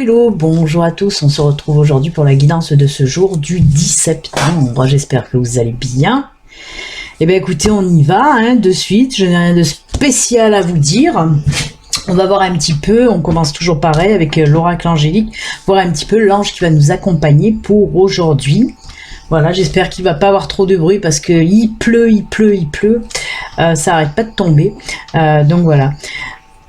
Hello, bonjour à tous, on se retrouve aujourd'hui pour la guidance de ce jour du 10 septembre, j'espère que vous allez bien. Eh bien écoutez, on y va de suite, je n'ai rien de spécial à vous dire. On va voir un petit peu, on commence toujours pareil avec l'oracle angélique, voir un petit peu l'ange qui va nous accompagner pour aujourd'hui. Voilà, j'espère qu'il va pas avoir trop de bruit parce que il pleut, ça arrête pas de tomber, donc voilà.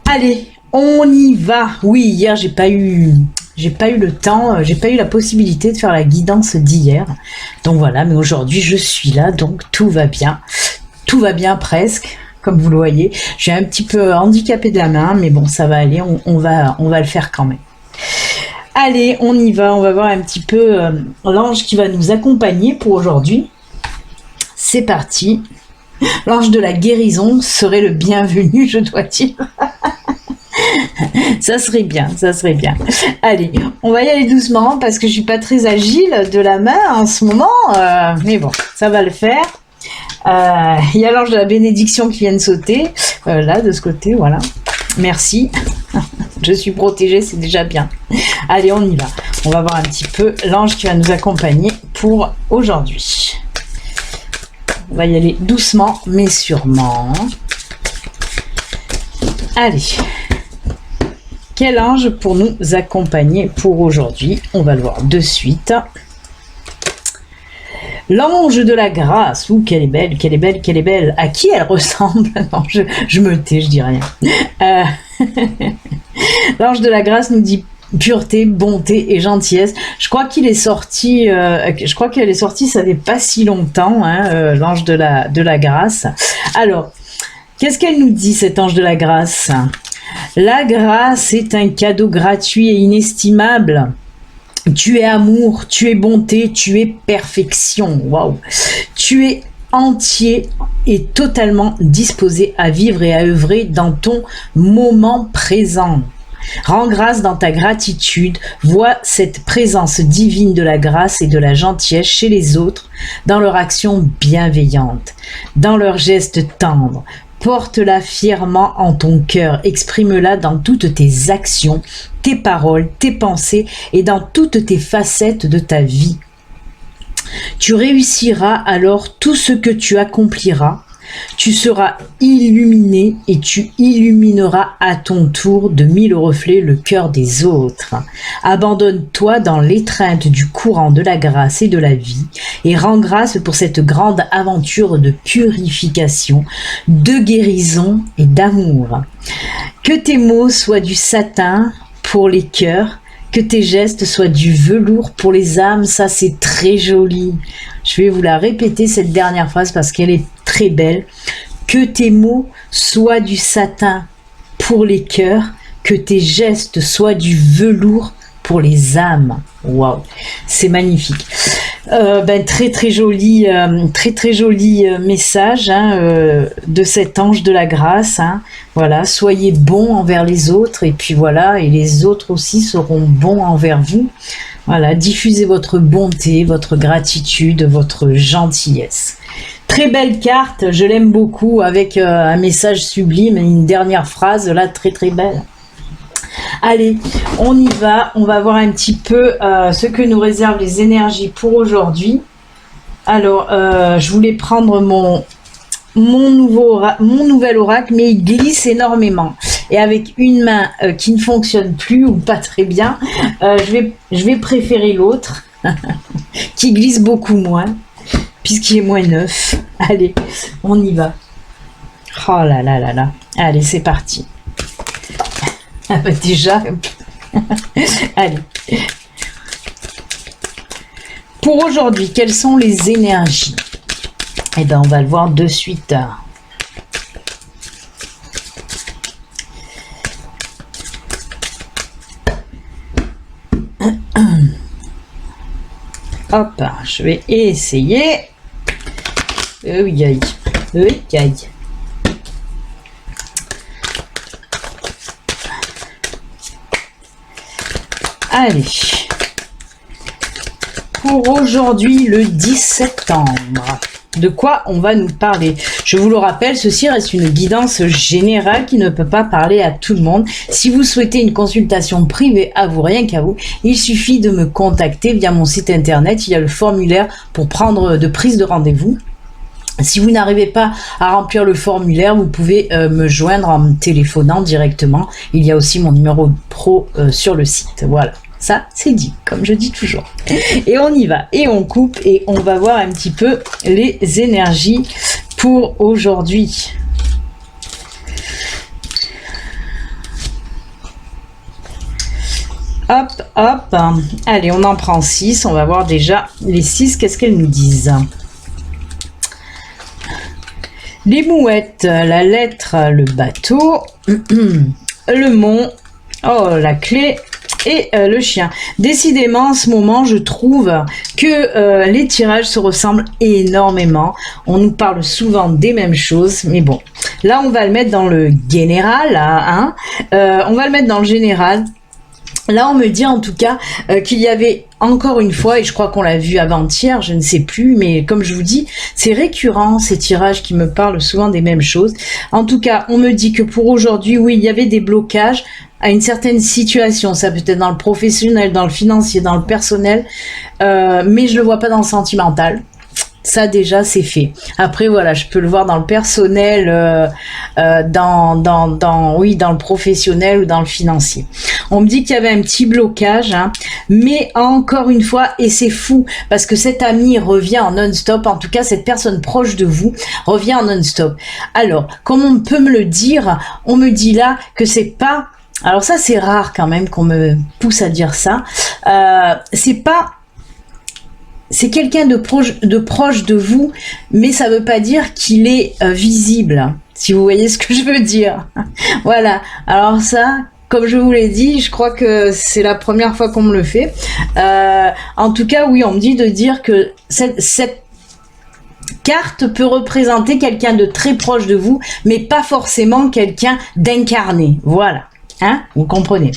Allez, on y va. Oui, hier j'ai pas eu le temps, j'ai pas eu la possibilité de faire la guidance d'hier. Donc voilà, mais aujourd'hui je suis là, donc tout va bien presque, comme vous le voyez. J'ai un petit peu handicapé de la main, mais bon, ça va aller, on va le faire quand même. Allez, on y va, on va voir un petit peu l'ange qui va nous accompagner pour aujourd'hui. C'est parti. L'ange de la guérison serait le bienvenu, je dois dire. Ça serait bien. Allez, on va y aller doucement parce que je suis pas très agile de la main en ce moment, mais bon, ça va le faire. Il y a l'ange de la bénédiction qui vient de sauter, là, de ce côté, voilà. Merci. Je suis protégée, c'est déjà bien. Allez, on y va. On va voir un petit peu l'ange qui va nous accompagner pour aujourd'hui. On va y aller doucement, mais sûrement. Allez. Quel ange pour nous accompagner pour aujourd'hui? On va le voir de suite. L'ange de la grâce. Ouh, qu'elle est belle. À qui elle ressemble? Non, je me tais, je dis rien. L'ange de la grâce nous dit pureté, bonté et gentillesse. Je crois qu'elle est sortie, ça fait pas si longtemps, l'ange de la grâce. Alors, qu'est-ce qu'elle nous dit, cet ange de la grâce? La grâce est un cadeau gratuit et inestimable. Tu es amour, tu es bonté, tu es perfection. Waouh! Tu es entier et totalement disposé à vivre et à œuvrer dans ton moment présent. Rends grâce dans ta gratitude, vois cette présence divine de la grâce et de la gentillesse chez les autres, dans leur action bienveillante, dans leurs gestes tendres. Porte-la fièrement en ton cœur, exprime-la dans toutes tes actions, tes paroles, tes pensées et dans toutes tes facettes de ta vie. Tu réussiras alors tout ce que tu accompliras. Tu seras illuminé et tu illumineras à ton tour de 1000 reflets le cœur des autres. Abandonne-toi dans l'étreinte du courant de la grâce et de la vie et rends grâce pour cette grande aventure de purification, de guérison et d'amour. Que tes mots soient du satin pour les cœurs, que tes gestes soient du velours pour les âmes. Ça, c'est très joli. Je vais vous la répéter, cette dernière phrase, parce qu'elle est très belle. Que tes mots soient du satin pour les cœurs, que tes gestes soient du velours pour les âmes. Waouh, c'est magnifique. Très joli message de cet ange de la grâce. Voilà, soyez bons envers les autres et puis voilà, et les autres aussi seront bons envers vous. Voilà, diffusez votre bonté, votre gratitude, votre gentillesse. Très belle carte, je l'aime beaucoup, avec un message sublime et une dernière phrase là très belle. Allez, on y va, on va voir un petit peu ce que nous réservent les énergies pour aujourd'hui. Alors, je voulais prendre mon nouvel oracle, mais il glisse énormément. Et avec une main qui ne fonctionne plus ou pas très bien, je vais préférer l'autre, qui glisse beaucoup moins, puisqu'il est moins neuf. Allez, on y va. Oh là là. Allez, c'est parti. Ah bah déjà, allez. Pour aujourd'hui, quelles sont les énergies? Eh bien, on va le voir de suite. Hop, je vais essayer. Oui. Allez, pour aujourd'hui le 10 septembre, de quoi on va nous parler? Je vous le rappelle, ceci reste une guidance générale qui ne peut pas parler à tout le monde. Si vous souhaitez une consultation privée à vous, rien qu'à vous, il suffit de me contacter via mon site internet. Il y a le formulaire pour prendre de prise de rendez-vous. Si vous n'arrivez pas à remplir le formulaire, vous pouvez me joindre en me téléphonant directement. Il y a aussi mon numéro pro sur le site. Voilà, ça c'est dit, comme je dis toujours. Et on y va, et on coupe, et on va voir un petit peu les énergies pour aujourd'hui. Hop, hop. Allez, on en prend 6. On va voir déjà les 6, qu'est-ce qu'elles nous disent. Les mouettes, la lettre, le bateau, le mont, oh, la clé et le chien. Décidément, en ce moment, je trouve que les tirages se ressemblent énormément. On nous parle souvent des mêmes choses, mais bon. Là, on va le mettre dans le général, hein. On va le mettre dans le général. Là, on me dit en tout cas qu'il y avait encore une fois, et je crois qu'on l'a vu avant-hier, je ne sais plus, mais comme je vous dis, c'est récurrent ces tirages qui me parlent souvent des mêmes choses. En tout cas, on me dit que pour aujourd'hui, oui, il y avait des blocages à une certaine situation. Ça peut être dans le professionnel, dans le financier, dans le personnel, mais je le vois pas dans le sentimental. Ça déjà c'est fait. Après voilà, je peux le voir dans le personnel, dans le professionnel ou dans le financier. On me dit qu'il y avait un petit blocage, hein, mais encore une fois, et c'est fou parce que cet ami revient en non-stop. En tout cas, cette personne proche de vous revient en non-stop. Alors, comme on peut me le dire, on me dit là que c'est pas. Alors ça c'est rare quand même qu'on me pousse à dire ça. C'est pas. C'est quelqu'un de proche de vous, mais ça veut pas dire qu'il est visible, si vous voyez ce que je veux dire. Voilà, alors ça, comme je vous l'ai dit, je crois que c'est la première fois qu'on me le fait. En tout cas, oui, on me dit de dire que cette carte peut représenter quelqu'un de très proche de vous, mais pas forcément quelqu'un d'incarné. Voilà, hein, vous comprenez.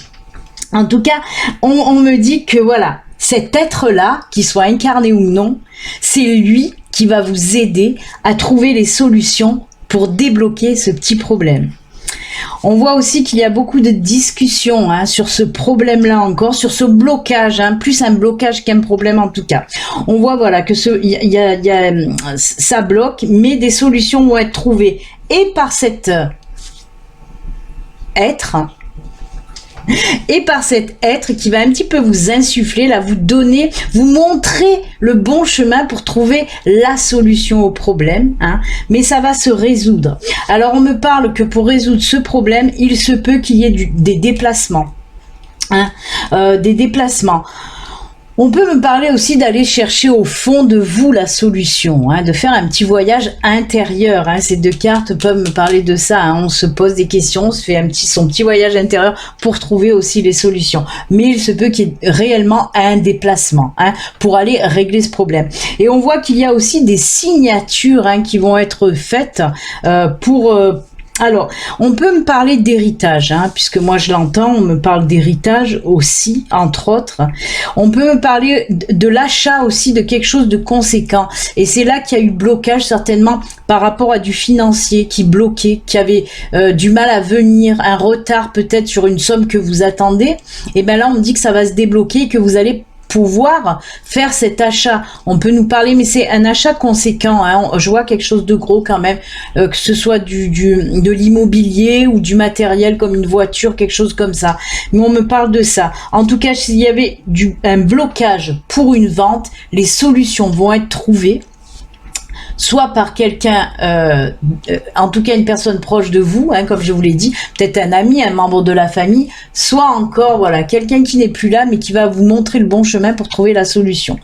En tout cas, on me dit que voilà, cet être-là, qu'il soit incarné ou non, c'est lui qui va vous aider à trouver les solutions pour débloquer ce petit problème. On voit aussi qu'il y a beaucoup de discussions sur ce problème-là encore, sur ce blocage, plus un blocage qu'un problème en tout cas. On voit voilà que ça bloque, mais des solutions vont être trouvées et par cet être. Et par cet être qui va un petit peu vous insuffler, là, vous donner, vous montrer le bon chemin pour trouver la solution au problème, hein, mais ça va se résoudre. Alors on me parle que pour résoudre ce problème, il se peut qu'il y ait des déplacements, hein, des déplacements. On peut me parler aussi d'aller chercher au fond de vous la solution, hein, de faire un petit voyage intérieur. Hein. Ces deux cartes peuvent me parler de ça. Hein. On se pose des questions, on se fait son petit voyage intérieur pour trouver aussi les solutions. Mais il se peut qu'il y ait réellement un déplacement, hein, pour aller régler ce problème. Et on voit qu'il y a aussi des signatures, hein, qui vont être faites alors, on peut me parler d'héritage, hein, puisque moi je l'entends, on me parle d'héritage aussi, entre autres. On peut me parler de l'achat aussi de quelque chose de conséquent. Et c'est là qu'il y a eu blocage certainement par rapport à du financier qui bloquait, qui avait du mal à venir, un retard peut-être sur une somme que vous attendez. Et bien là, on me dit que ça va se débloquer et que vous allez pouvoir faire cet achat. On peut nous parler, mais c'est un achat conséquent, hein. Je vois quelque chose de gros quand même, que ce soit de l'immobilier ou du matériel comme une voiture, quelque chose comme ça. Mais on me parle de ça. En tout cas, s'il y avait un blocage pour une vente, les solutions vont être trouvées. Soit par quelqu'un, en tout cas une personne proche de vous, hein, comme je vous l'ai dit, peut-être un ami, un membre de la famille, soit encore voilà quelqu'un qui n'est plus là, mais qui va vous montrer le bon chemin pour trouver la solution.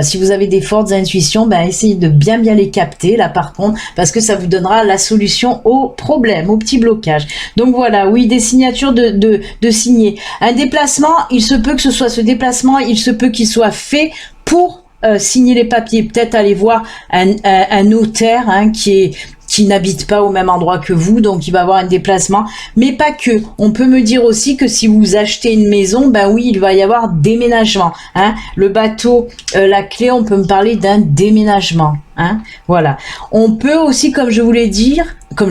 Si vous avez des fortes intuitions, essayez de bien les capter là par contre, parce que ça vous donnera la solution au problème, au petit blocage. Donc voilà, oui, des signatures de signer. Un déplacement, il se peut que ce soit ce déplacement, il se peut qu'il soit fait pour signer les papiers, peut-être aller voir un notaire, hein, qui qui n'habite pas au même endroit que vous, donc il va avoir un déplacement, mais pas que. On peut me dire aussi que si vous achetez une maison, ben oui, il va y avoir déménagement. Hein. Le bateau, la clé, on peut me parler d'un déménagement. Hein. Voilà. On peut aussi, comme je voulais dire, on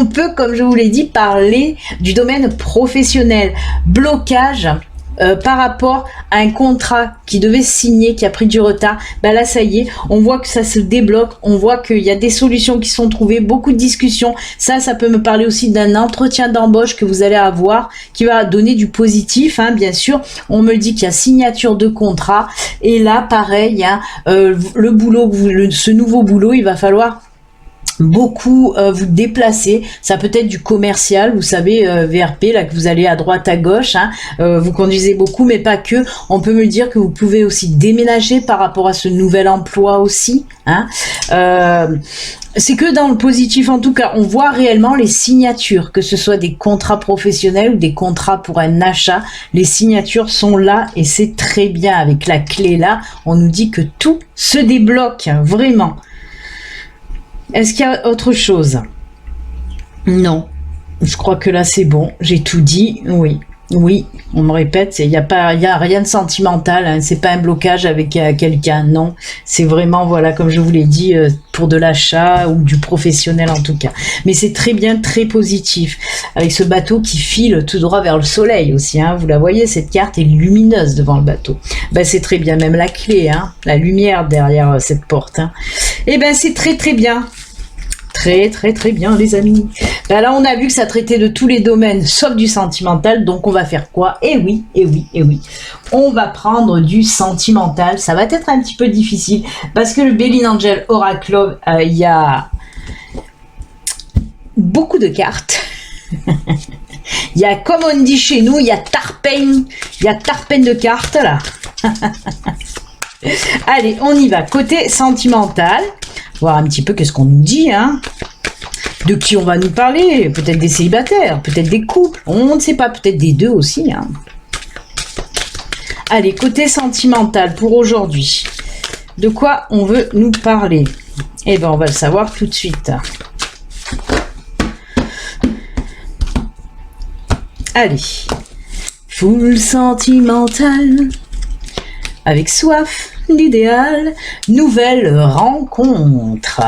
peut, comme je vous l'ai dit, parler du domaine professionnel. Blocage. Par rapport à un contrat qui devait signer, qui a pris du retard, ben là ça y est, on voit que ça se débloque, on voit qu'il y a des solutions qui sont trouvées, beaucoup de discussions. Ça peut me parler aussi d'un entretien d'embauche que vous allez avoir, qui va donner du positif, hein, bien sûr. On me dit qu'il y a signature de contrat, et là pareil, hein, le boulot, ce nouveau boulot, il va falloir beaucoup vous déplacer. Ça peut être du commercial, vous savez, VRP, là, que vous allez à droite à gauche, hein, vous conduisez beaucoup, mais pas que. On peut me dire que vous pouvez aussi déménager par rapport à ce nouvel emploi aussi, hein. C'est que dans le positif, en tout cas, on voit réellement les signatures, que ce soit des contrats professionnels ou des contrats pour un achat, les signatures sont là et c'est très bien. Avec la clé là, on nous dit que tout se débloque, vraiment. Est-ce qu'il y a autre chose? Non. Je crois que là, c'est bon. J'ai tout dit. Oui. Oui. On me répète, il y a rien de sentimental. Hein. C'est pas un blocage avec quelqu'un. Non. C'est vraiment, voilà, comme je vous l'ai dit, pour de l'achat ou du professionnel en tout cas. Mais c'est très bien, très positif. Avec ce bateau qui file tout droit vers le soleil aussi. Hein. Vous la voyez, cette carte est lumineuse devant le bateau. Ben, c'est très bien. Même la clé, hein. La lumière derrière cette porte. Hein. Eh ben, c'est très, très bien. Très très très bien les amis. Ben là on a vu que ça traitait de tous les domaines sauf du sentimental, donc on va faire quoi? Eh oui, on va prendre du sentimental. Ça va être un petit peu difficile parce que le Béline Angel Oracle, il y a beaucoup de cartes. Il y a, comme on dit chez nous, il y a tarpeigne de cartes là. Allez, on y va. Côté sentimental, voir un petit peu qu'est-ce qu'on nous dit, hein. De qui on va nous parler, peut-être des célibataires, peut-être des couples, on ne sait pas, peut-être des deux aussi, hein. Allez, côté sentimental pour aujourd'hui, de quoi on veut nous parler? Eh ben, on va le savoir tout de suite. Allez, full sentimental, avec soif l'idéal, nouvelle rencontre,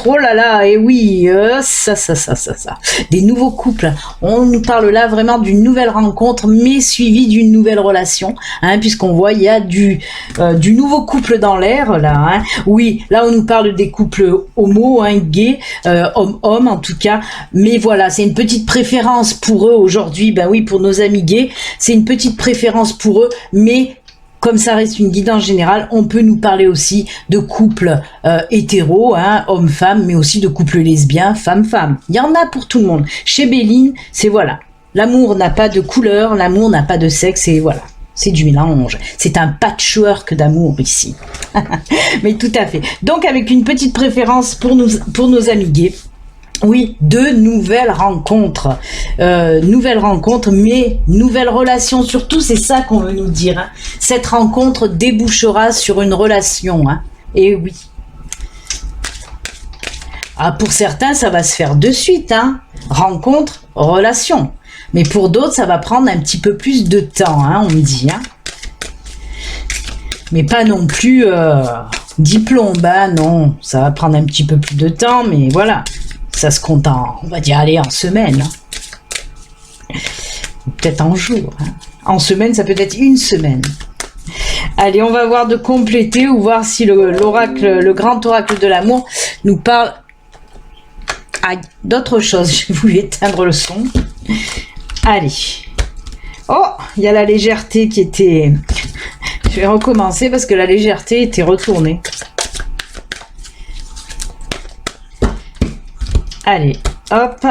oh là là, et oui, ça, des nouveaux couples, on nous parle là vraiment d'une nouvelle rencontre, mais suivie d'une nouvelle relation, hein, puisqu'on voit, il y a du nouveau couple dans l'air, là, hein. Oui, là, on nous parle des couples homo, hein, gays, homme-homme, en tout cas, mais voilà, c'est une petite préférence pour eux aujourd'hui, ben oui, pour nos amis gays, c'est une petite préférence pour eux, mais comme ça reste une guidance générale, on peut nous parler aussi de couples hétéros, hein, hommes-femmes, mais aussi de couples lesbiens, femmes-femmes. Il y en a pour tout le monde. Chez Béline, c'est voilà. L'amour n'a pas de couleur, l'amour n'a pas de sexe, et voilà. C'est du mélange. C'est un patchwork d'amour ici. Mais tout à fait. Donc avec une petite préférence pour nos amis gays. Oui, de nouvelles rencontres, mais nouvelles relations surtout, c'est ça qu'on veut nous dire. Hein. Cette rencontre débouchera sur une relation, hein. Et oui. Ah, pour certains, ça va se faire de suite, hein. Rencontre, relation. Mais pour d'autres, ça va prendre un petit peu plus de temps, hein, on me dit. Hein. Mais pas non plus diplôme, non, ça va prendre un petit peu plus de temps, mais voilà. Ça se compte on va dire, allez, en semaine. Hein. Peut-être en jour. Hein. En semaine, ça peut être une semaine. Allez, on va voir de compléter ou voir si le grand oracle de l'amour nous parle d'autre chose. Je voulais éteindre le son. Allez. Oh, il y a la légèreté qui était... Je vais recommencer parce que la légèreté était retournée. Allez, hop.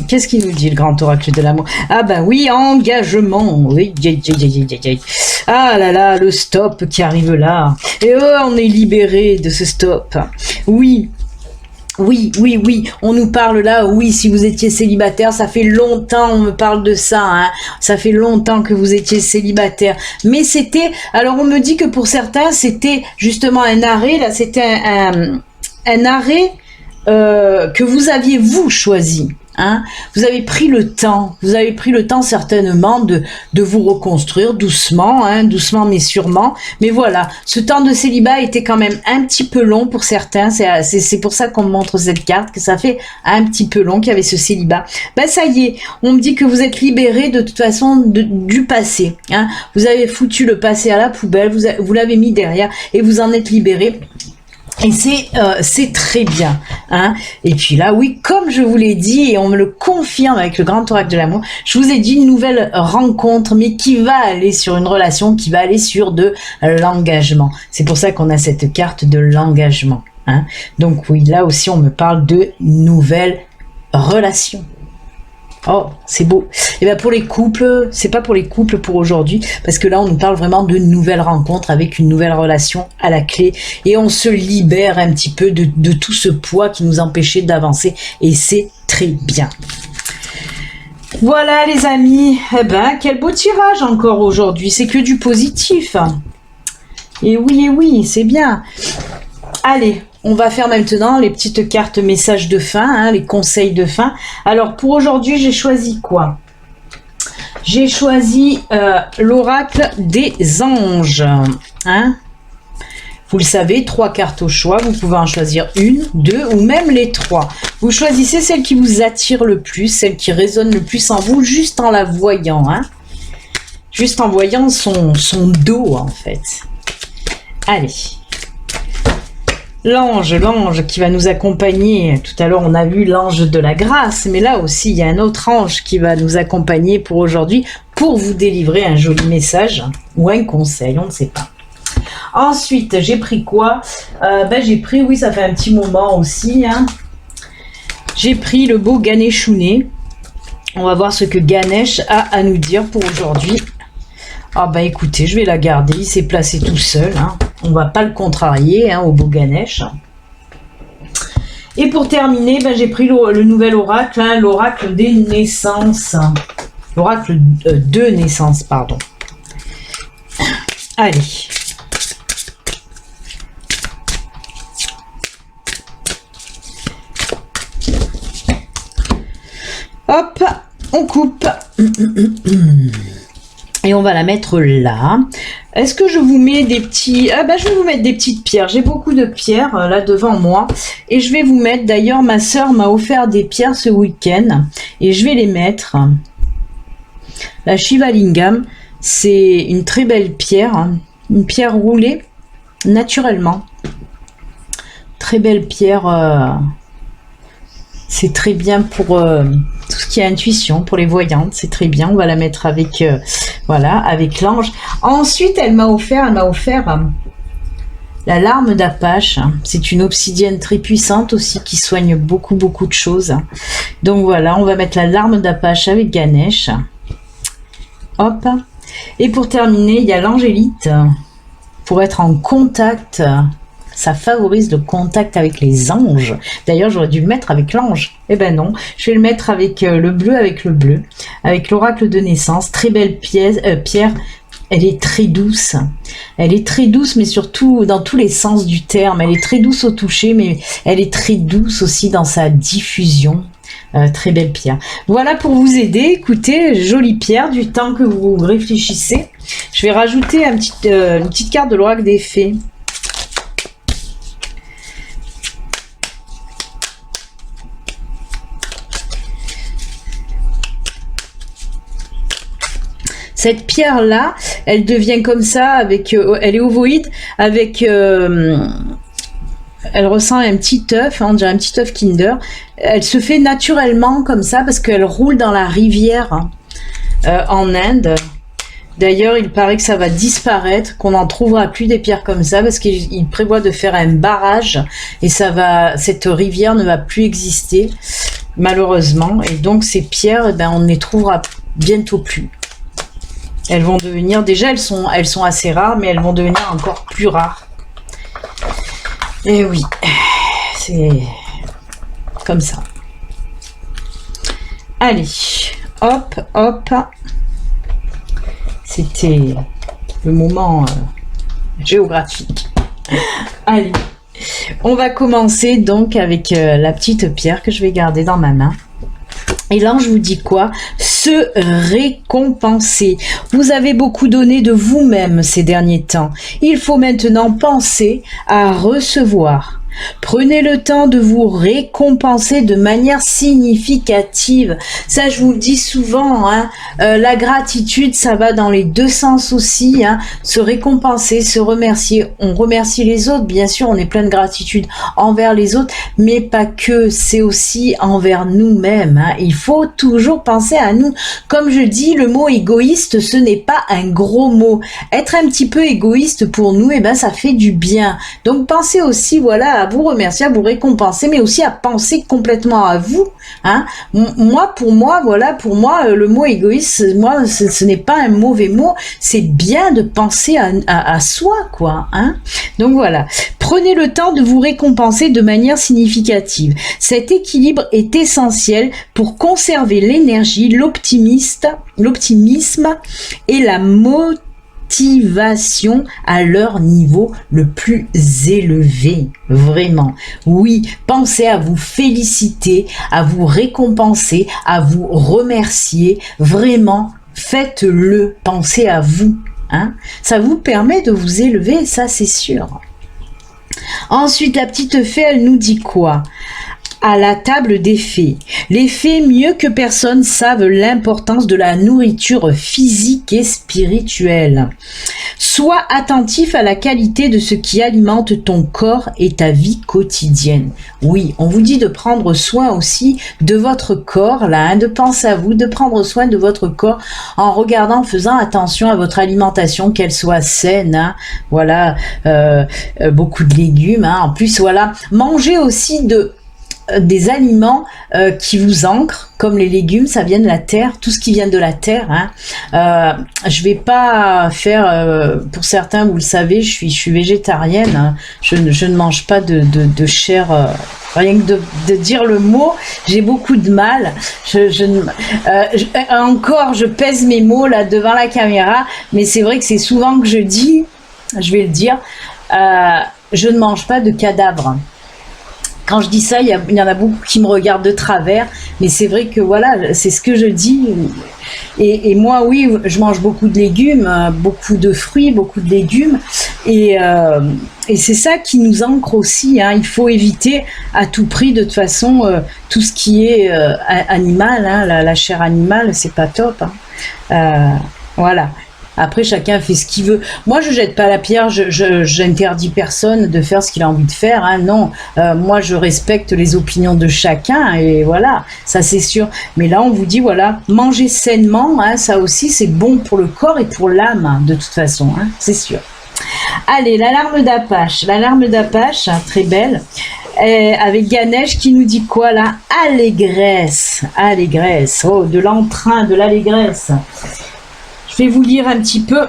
Qu'est-ce qu'il nous dit, le grand oracle de l'amour? Ah ben oui, engagement. Oui, ah là là, le stop qui arrive là. Et on est libéré de ce stop. Oui. Oui, oui, oui, on nous parle là, oui, si vous étiez célibataire, ça fait longtemps, on me parle de ça, hein, ça fait longtemps que vous étiez célibataire. Mais c'était, alors on me dit que pour certains, c'était justement un arrêt, là, c'était un arrêt que vous aviez vous choisi. Hein, vous avez pris le temps certainement de vous reconstruire doucement, hein, doucement mais sûrement. Mais voilà, ce temps de célibat était quand même un petit peu long pour certains. C'est pour ça qu'on me montre cette carte, que ça fait un petit peu long qu'il y avait ce célibat. Ben ça y est, on me dit que vous êtes libérés de toute façon du passé. Hein. Vous avez foutu le passé à la poubelle, vous l'avez mis derrière et vous en êtes libérés. Et c'est très bien, hein. Et puis là, oui, comme je vous l'ai dit, et on me le confirme avec le grand oracle de l'amour, je vous ai dit une nouvelle rencontre, mais qui va aller sur une relation, qui va aller sur de l'engagement. C'est pour ça qu'on a cette carte de l'engagement, hein. Donc oui, là aussi, on me parle de nouvelles relations. Oh, c'est beau. Et bien pour les couples, c'est pas pour les couples pour aujourd'hui, parce que là on nous parle vraiment de nouvelles rencontres avec une nouvelle relation à la clé, et on se libère un petit peu de tout ce poids qui nous empêchait d'avancer, et c'est très bien. Voilà les amis, eh ben quel beau tirage encore aujourd'hui, c'est que du positif. Et oui, c'est bien. Allez, on va faire maintenant les petites cartes messages de fin, hein, les conseils de fin. Alors pour aujourd'hui, j'ai choisi quoi? J'ai choisi l'oracle des anges. Hein, vous le savez, 3 cartes au choix. Vous pouvez en choisir une, 2 ou même les 3. Vous choisissez celle qui vous attire le plus, celle qui résonne le plus en vous, juste en la voyant. Hein, juste en voyant son dos en fait. Allez. L'ange qui va nous accompagner. Tout à l'heure, on a vu l'ange de la grâce, mais là aussi, il y a un autre ange qui va nous accompagner pour aujourd'hui, pour vous délivrer un joli message ou un conseil, on ne sait pas. Ensuite, j'ai pris quoi? J'ai pris, oui, ça fait un petit moment aussi, hein. J'ai pris le beau Ganeshune. On va voir ce que Ganesh a à nous dire pour aujourd'hui. Ah bah écoutez, je vais la garder, il s'est placé tout seul, hein. On va pas le contrarier, hein, au beau Ganesh. Et pour terminer, j'ai pris le nouvel oracle, hein, l'oracle des naissances. L'oracle de naissance, pardon. Allez. Hop, on coupe. Et on va la mettre là. Est-ce que je vous mets des petits... je vais vous mettre des petites pierres. J'ai beaucoup de pierres là devant moi. Et je vais vous mettre... D'ailleurs, ma sœur m'a offert des pierres ce week-end. Et je vais les mettre. La Shivalingam, c'est une très belle pierre. Hein, une pierre roulée naturellement. Très belle pierre. C'est très bien pour tout ce qui est intuition, pour les voyantes. C'est très bien. On va la mettre avec... voilà, avec l'ange. Ensuite, elle m'a offert la larme d'Apache. C'est une obsidienne très puissante aussi qui soigne beaucoup de choses. Donc voilà, on va mettre la larme d'Apache avec Ganesh. Hop. Et pour terminer, il y a l'angélite. Pour être en contact, ça favorise le contact avec les anges. D'ailleurs, j'aurais dû le mettre avec l'ange. Eh ben non, je vais le mettre avec le bleu, avec l'oracle de naissance. Très belle pierre. Elle est très douce. Elle est très douce, mais surtout dans tous les sens du terme. Elle est très douce au toucher, mais elle est très douce aussi dans sa diffusion. Très belle pierre. Voilà pour vous aider. Écoutez, jolie pierre, du temps que vous réfléchissez. Je vais rajouter une petite carte de l'oracle des fées. Cette pierre-là, elle devient comme ça, elle est ovoïde, elle ressemble à un petit œuf, on dirait un petit œuf Kinder. Elle se fait naturellement comme ça parce qu'elle roule dans la rivière en Inde. D'ailleurs, il paraît que ça va disparaître, qu'on n'en trouvera plus des pierres comme ça parce qu'il prévoit de faire un barrage et cette rivière ne va plus exister malheureusement. Et donc ces pierres, on ne les trouvera bientôt plus. Elles vont devenir, déjà elles sont assez rares, mais elles vont devenir encore plus rares. Et oui, comme ça. Allez, hop, hop. C'était le moment géographique. Allez, on va commencer donc avec la petite pierre que je vais garder dans ma main. Et là, je vous dis quoi? Se récompenser. Vous avez beaucoup donné de vous-même ces derniers temps. Il faut maintenant penser à recevoir. Prenez le temps de vous récompenser de manière significative. Ça, je vous le dis souvent, hein, la gratitude, ça va dans les deux sens aussi. Hein, se récompenser, se remercier. On remercie les autres, bien sûr, on est plein de gratitude envers les autres, mais pas que, c'est aussi envers nous-mêmes. Hein. Il faut toujours penser à nous. Comme je dis, le mot égoïste, ce n'est pas un gros mot. Être un petit peu égoïste pour nous, eh ben, ça fait du bien. Donc, pensez aussi, voilà, à vous remercier, à vous récompenser, mais aussi à penser complètement à vous. Hein. Pour moi, le mot égoïste, moi, ce n'est pas un mauvais mot. C'est bien de penser à soi, quoi. Hein. Donc voilà. Prenez le temps de vous récompenser de manière significative. Cet équilibre est essentiel pour conserver l'énergie, l'optimisme et la motivation à leur niveau le plus élevé, vraiment. Oui, pensez à vous féliciter, à vous récompenser, à vous remercier, vraiment, faites-le, pensez à vous. Hein. Ça vous permet de vous élever, ça c'est sûr. Ensuite, la petite fée, elle nous dit quoi? À la table des fées. Les fées, mieux que personne, savent l'importance de la nourriture physique et spirituelle. Sois attentif à la qualité de ce qui alimente ton corps et ta vie quotidienne. Oui, on vous dit de prendre soin aussi de votre corps, là, hein, de penser à vous, de prendre soin de votre corps en regardant, en faisant attention à votre alimentation, qu'elle soit saine. Hein, voilà, beaucoup de légumes. Hein, en plus, voilà, mangez aussi des aliments qui vous ancrent, comme les légumes, ça vient de la terre, tout ce qui vient de la terre. Hein. Je vais pas faire, pour certains, vous le savez, je suis végétarienne. Hein. Je ne mange pas de chair. Rien que de dire le mot, j'ai beaucoup de mal. Encore, je pèse mes mots là devant la caméra, mais c'est vrai que c'est souvent que je dis, je vais le dire, je ne mange pas de cadavres. Quand je dis ça, il y en a beaucoup qui me regardent de travers, mais c'est vrai que voilà, c'est ce que je dis. Et moi, oui, je mange beaucoup de légumes, beaucoup de fruits, beaucoup de légumes, et c'est ça qui nous ancre aussi. Hein. Il faut éviter à tout prix, de toute façon, tout ce qui est animal, hein, la chair animale, c'est pas top. Hein. Voilà. Après, chacun fait ce qu'il veut. Moi, je jette pas la pierre, j'interdis personne de faire ce qu'il a envie de faire. Hein. Non, moi, je respecte les opinions de chacun et voilà, ça c'est sûr. Mais là, on vous dit, voilà, manger sainement, hein, ça aussi, c'est bon pour le corps et pour l'âme, hein, de toute façon, hein, c'est sûr. Allez, l'alarme d'Apache. L'alarme d'Apache, hein, très belle. Avec Ganesh qui nous dit quoi là? Allégresse. Allégresse. Oh, de l'entrain, de l'allégresse. Je vais vous lire un petit peu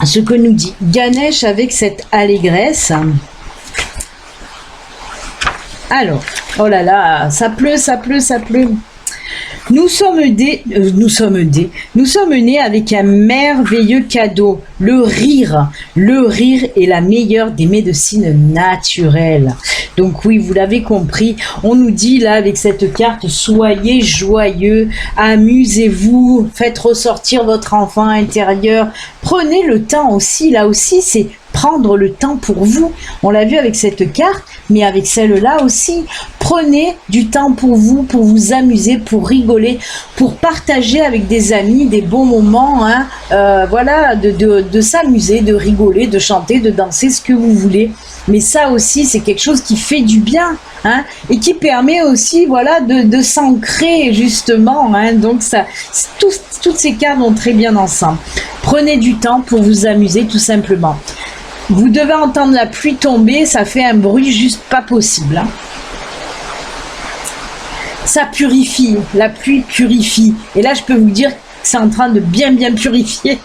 ce que nous dit Ganesh avec cette allégresse. Alors, oh là là, ça pleut, ça pleut, ça pleut. Nous sommes nés avec un merveilleux cadeau, le rire. Le rire est la meilleure des médecines naturelles. Donc oui, vous l'avez compris, on nous dit là avec cette carte, soyez joyeux, amusez-vous, faites ressortir votre enfant intérieur. Prenez le temps aussi, là aussi, c'est prendre le temps pour vous. On l'a vu avec cette carte, mais avec celle-là aussi. Prenez du temps pour vous amuser, pour rigoler, pour partager avec des amis des bons moments. Hein. Voilà, de s'amuser, de rigoler, de chanter, de danser, ce que vous voulez. Mais ça aussi, c'est quelque chose qui fait du bien, hein, et qui permet aussi, voilà, de s'ancrer justement. Hein. Donc ça, toutes ces cartes vont très bien ensemble. Prenez du temps pour vous amuser, tout simplement. Vous devez entendre la pluie tomber, ça fait un bruit juste pas possible. Hein. Ça purifie, la pluie purifie. Et là, je peux vous dire que c'est en train de bien purifier.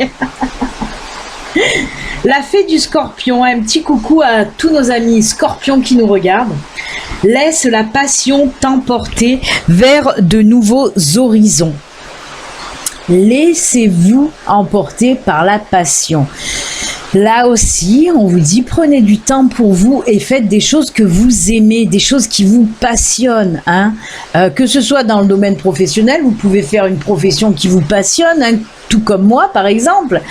La fée du scorpion, un petit coucou à tous nos amis scorpions qui nous regardent. Laisse la passion t'emporter vers de nouveaux horizons. Laissez-vous emporter par la passion. Là aussi, on vous dit, prenez du temps pour vous et faites des choses que vous aimez, des choses qui vous passionnent. Hein. Que ce soit dans le domaine professionnel, vous pouvez faire une profession qui vous passionne, hein, tout comme moi par exemple,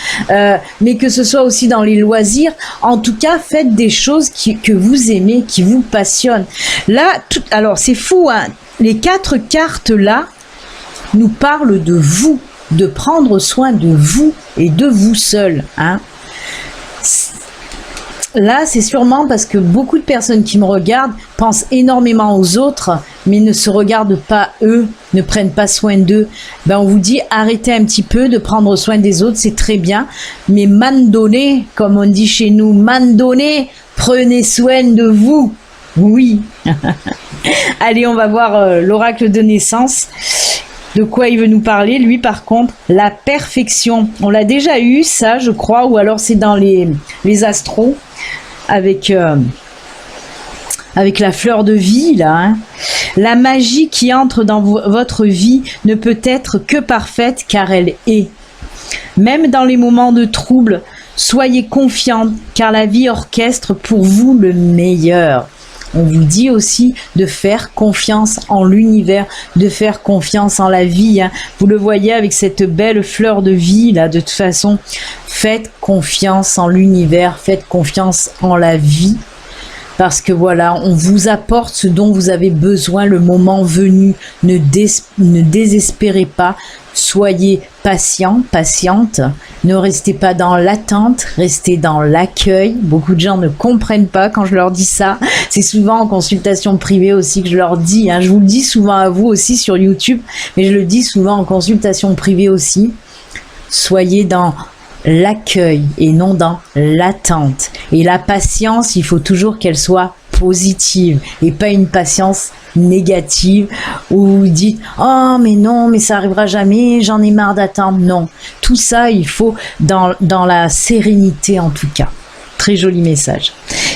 mais que ce soit aussi dans les loisirs. En tout cas, faites des choses que vous aimez, qui vous passionnent. Là, alors c'est fou, hein, les 4 cartes là nous parlent de vous, de prendre soin de vous et de vous seul. Hein. Là, c'est sûrement parce que beaucoup de personnes qui me regardent pensent énormément aux autres, mais ne se regardent pas eux, ne prennent pas soin d'eux. Ben, on vous dit, arrêtez un petit peu de prendre soin des autres, c'est très bien, mais mandonnez, comme on dit chez nous, mandonnez, prenez soin de vous. Oui. Allez, on va voir l'oracle de naissance. De quoi il veut nous parler, lui, par contre, la perfection. On l'a déjà eu, ça, je crois, ou alors c'est dans les astros, avec la fleur de vie, là. Hein. La magie qui entre dans votre vie ne peut être que parfaite, car elle est. Même dans les moments de trouble, soyez confiante, car la vie orchestre pour vous le meilleur. On vous dit aussi de faire confiance en l'univers, de faire confiance en la vie. Hein. Vous le voyez avec cette belle fleur de vie là. De toute façon, faites confiance en l'univers, faites confiance en la vie. Parce que voilà, on vous apporte ce dont vous avez besoin le moment venu. Ne désespérez pas. Soyez patient, patiente. Ne restez pas dans l'attente, restez dans l'accueil. Beaucoup de gens ne comprennent pas quand je leur dis ça. C'est souvent en consultation privée aussi que je leur dis. Hein. Je vous le dis souvent à vous aussi sur YouTube, mais je le dis souvent en consultation privée aussi. Soyez dans l'accueil et non dans l'attente. Et la patience, il faut toujours qu'elle soit positive et pas une patience négative où vous dites « Oh mais non, mais ça arrivera jamais, j'en ai marre d'attendre ». Non, tout ça, il faut dans la sérénité en tout cas. Très joli message.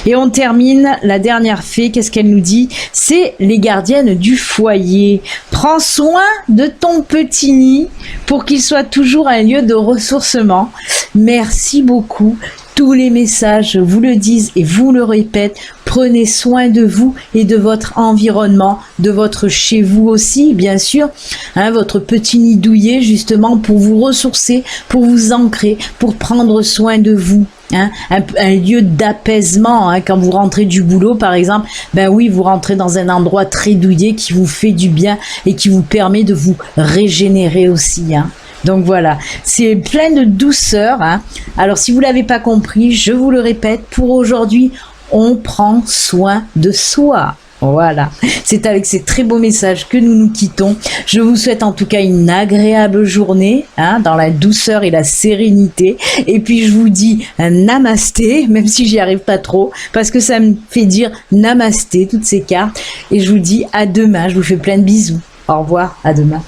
Et on termine, la dernière fée, qu'est-ce qu'elle nous dit? C'est les gardiennes du foyer. Prends soin de ton petit nid pour qu'il soit toujours un lieu de ressourcement. Merci beaucoup. Tous les messages vous le disent et vous le répètent. Prenez soin de vous et de votre environnement, de votre chez vous aussi, bien sûr. Hein, votre petit nid douillet, justement, pour vous ressourcer, pour vous ancrer, pour prendre soin de vous. Hein, un lieu d'apaisement. Hein, quand vous rentrez du boulot, par exemple, ben oui, vous rentrez dans un endroit très douillet qui vous fait du bien et qui vous permet de vous régénérer aussi. Hein. Donc voilà, c'est plein de douceur. Hein. Alors si vous l'avez pas compris, je vous le répète, pour aujourd'hui, on prend soin de soi. Voilà, c'est avec ces très beaux messages que nous nous quittons. Je vous souhaite en tout cas une agréable journée, hein, dans la douceur et la sérénité. Et puis je vous dis un namasté, même si j'y arrive pas trop, parce que ça me fait dire namasté, toutes ces cartes. Et je vous dis à demain, je vous fais plein de bisous. Au revoir, à demain.